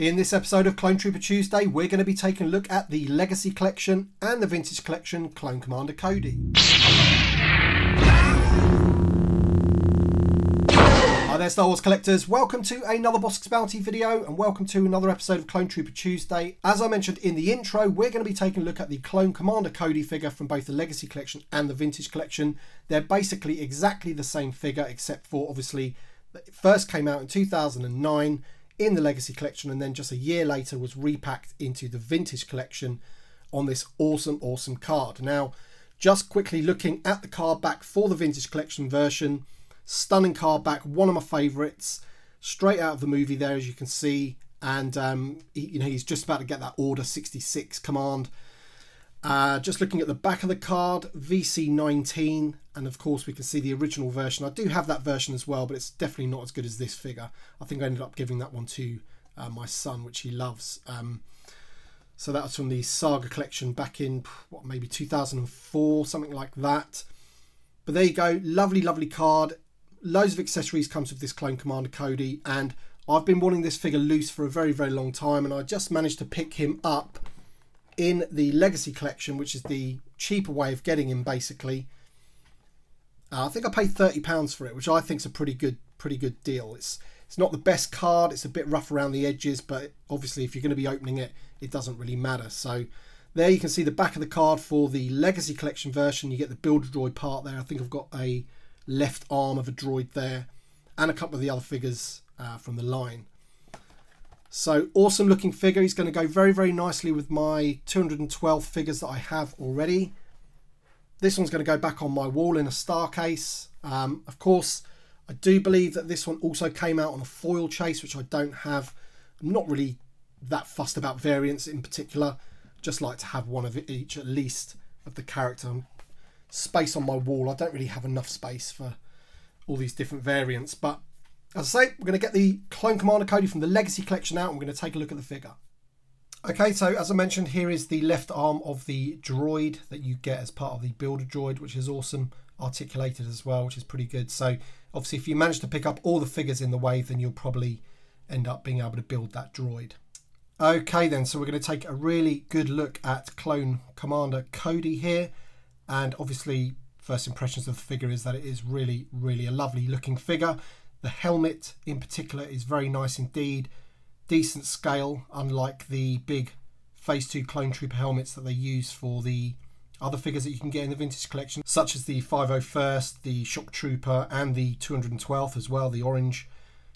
In this episode of Clone Trooper Tuesday, we're going to be taking a look at the Legacy Collection and the Vintage Collection Clone Commander Cody. Hi there Star Wars collectors, welcome to another Bossk's Bounty video and welcome to another episode of Clone Trooper Tuesday. As I mentioned in the intro, we're going to be taking a look at the Clone Commander Cody figure from both the Legacy Collection and the Vintage Collection. They're basically exactly the same figure, except for obviously it first came out in 2009 in the Legacy Collection and then just a year later was repacked into the Vintage Collection on this awesome card. Now, just quickly looking at the card back for the Vintage Collection version, stunning card back, one of my favourites, straight out of the movie there as you can see, and he's just about to get that Order 66 command. Just looking at the back of the card, VC19, and of course we can see the original version. I do have that version as well, but it's definitely not as good as this figure. I think I ended up giving that one to my son, which he loves. So that was from the Saga collection back in, what, maybe 2004, something like that. But there you go, lovely card. Loads of accessories comes with this Clone Commander Cody, and I've been wanting this figure loose for a very long time, and I just managed to pick him up in the Legacy Collection, which is the cheaper way of getting him basically. I think I paid £30 for it, which I think is a pretty good deal. It's not the best card, it's a bit rough around the edges, but obviously if you're going to be opening it, it doesn't really matter. So there you can see the back of the card for the Legacy Collection version. You get the Build-A-Droid part there. I think I've got a left arm of a droid there and a couple of the other figures from the line. So awesome looking figure. He's going to go very nicely with my 212 figures that I have already. This one's going to go back on my wall in a star case. Of course, I do believe that this one also came out on a foil chase, which I don't have. I'm not really that fussed about variants in particular. Just like to have one of each at least of the character. Space on my wall, I don't really have enough space for all these different variants, but as I say, we're going to get the Clone Commander Cody from the Legacy Collection out and we're going to take a look at the figure. Okay, so as I mentioned, here is the left arm of the droid that you get as part of the Build-A-Droid, which is awesome, articulated as well, which is pretty good. So obviously if you manage to pick up all the figures in the wave, then you'll probably end up being able to build that droid. Okay then, so we're going to take a really good look at Clone Commander Cody here. And obviously first impressions of the figure is that it is really a lovely looking figure. The helmet in particular is very nice indeed. Decent scale, unlike the big Phase 2 Clone Trooper helmets that they use for the other figures that you can get in the Vintage Collection, such as the 501st, the Shock Trooper and the 212th as well, the orange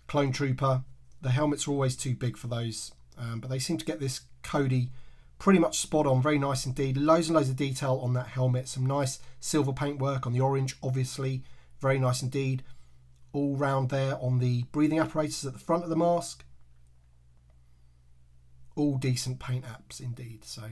Clone Trooper. The helmets are always too big for those, but they seem to get this Cody pretty much spot on. Very nice indeed. Loads and loads of detail on that helmet. Some nice silver paint work on the orange, obviously. Very nice indeed. All round there on the breathing apparatus at the front of the mask. All decent paint apps indeed. So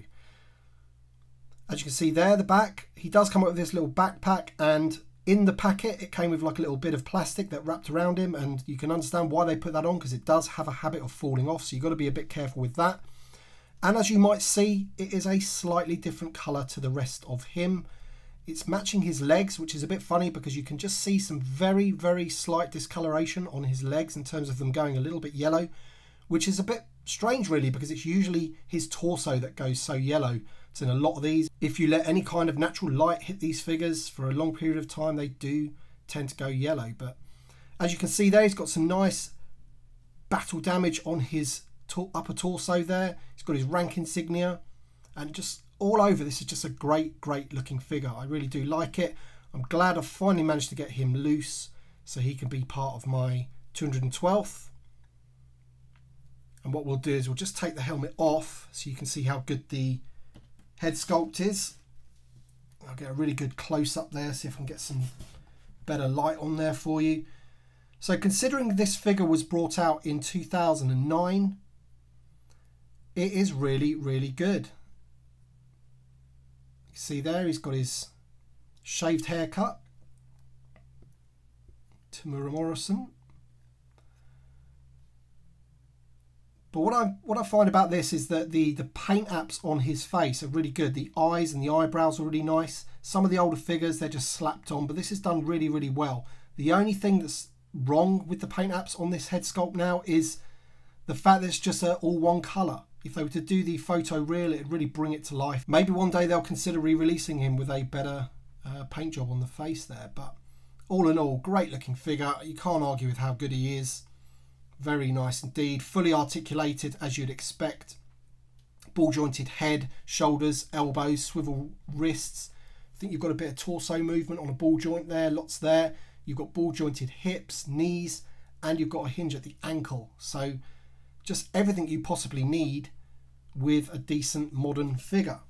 as you can see there, the back, he does come up with this little backpack, and in the packet it came with like a little bit of plastic that wrapped around him, and you can understand why they put that on, because it does have a habit of falling off, so you've got to be a bit careful with that. And as you might see, it is a slightly different colour to the rest of him. It's matching his legs, which is a bit funny because you can just see some very slight discoloration on his legs in terms of them going a little bit yellow, which is a bit strange really, because it's usually his torso that goes so yellow. So in a lot of these, if you let any kind of natural light hit these figures for a long period of time, they do tend to go yellow. But as you can see there, he's got some nice battle damage on his upper torso there. He's got his rank insignia, and just all over, this is just a great looking figure. I really do like it. I'm glad I've finally managed to get him loose so he can be part of my 212th. And what we'll do is we'll just take the helmet off so you can see how good the head sculpt is. I'll get a really good close up there, see if I can get some better light on there for you. So considering this figure was brought out in 2009, it is really good. You see there, he's got his shaved haircut. Tamura Morrison. But what I find about this is that the paint apps on his face are really good. The eyes and the eyebrows are really nice. Some of the older figures, they're just slapped on, but this is done really well. The only thing that's wrong with the paint apps on this head sculpt now is the fact that it's just all one colour. If they were to do the photo real, it'd really bring it to life. Maybe one day they'll consider re-releasing him with a better paint job on the face there. But all in all, great looking figure. You can't argue with how good he is. Very nice indeed. Fully articulated as you'd expect. Ball jointed head, shoulders, elbows, swivel wrists. I think you've got a bit of torso movement on a ball joint there, lots there. You've got ball jointed hips, knees, and you've got a hinge at the ankle. So just everything you possibly need with a decent modern figure.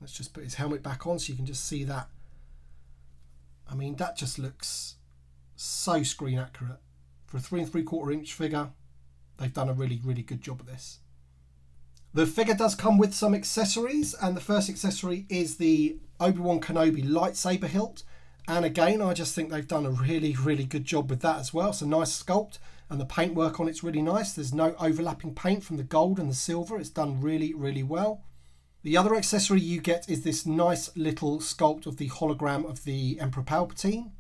Let's just put his helmet back on so you can just see that. I mean, that just looks so screen accurate. For a 3 3/4 inch figure, they've done a really, really good job of this. The figure does come with some accessories, and the first accessory is the Obi-Wan Kenobi lightsaber hilt. And again, I just think they've done a really, really good job with that as well. It's a nice sculpt, and the paintwork on it's really nice. There's no overlapping paint from the gold and the silver. It's done really, really well. The other accessory you get is this nice little sculpt of the hologram of the Emperor Palpatine,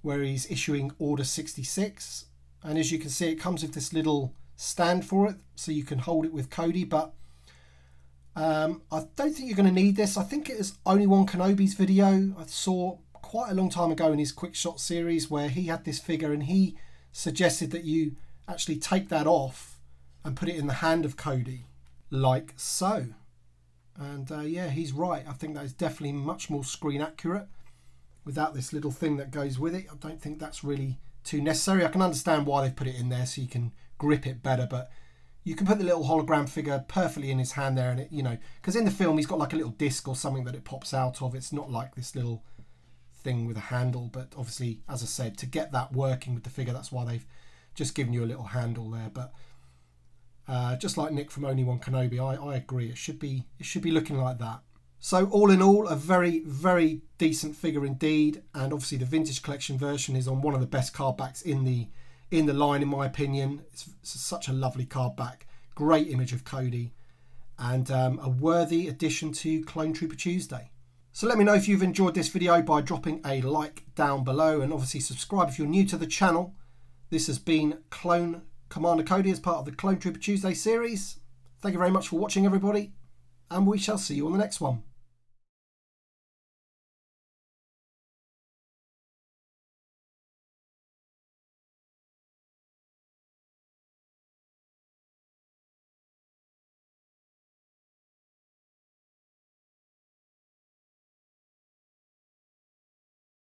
where he's issuing Order 66. And as you can see, it comes with this little stand for it, so you can hold it with Cody. But I don't think you're going to need this. I think it is Obi-Wan Kenobi's video I saw quite a long time ago in his quick shot series, where he had this figure and he suggested that you actually take that off and put it in the hand of Cody, like so. And yeah, he's right. I think that is definitely much more screen accurate without this little thing that goes with it. I don't think that's really too necessary. I can understand why they've put it in there so you can grip it better, but you can put the little hologram figure perfectly in his hand there, and it, you know, because in the film he's got like a little disc or something that it pops out of. It's not like this little thing with a handle, but obviously, as I said, to get that working with the figure, that's why they've just given you a little handle there. But just like Nick from Obi-Wan Kenobi, I agree. It should be looking like that. So all in all, a very, very decent figure indeed. And obviously the vintage collection version is on one of the best card backs in the line, in my opinion. It's such a lovely card back. Great image of Cody, and a worthy addition to Clone Trooper Tuesday. So let me know if you've enjoyed this video by dropping a like down below, and obviously subscribe if you're new to the channel. This has been Clone Commander Cody as part of the Clone Trooper Tuesday series. Thank you very much for watching, everybody, and we shall see you on the next one.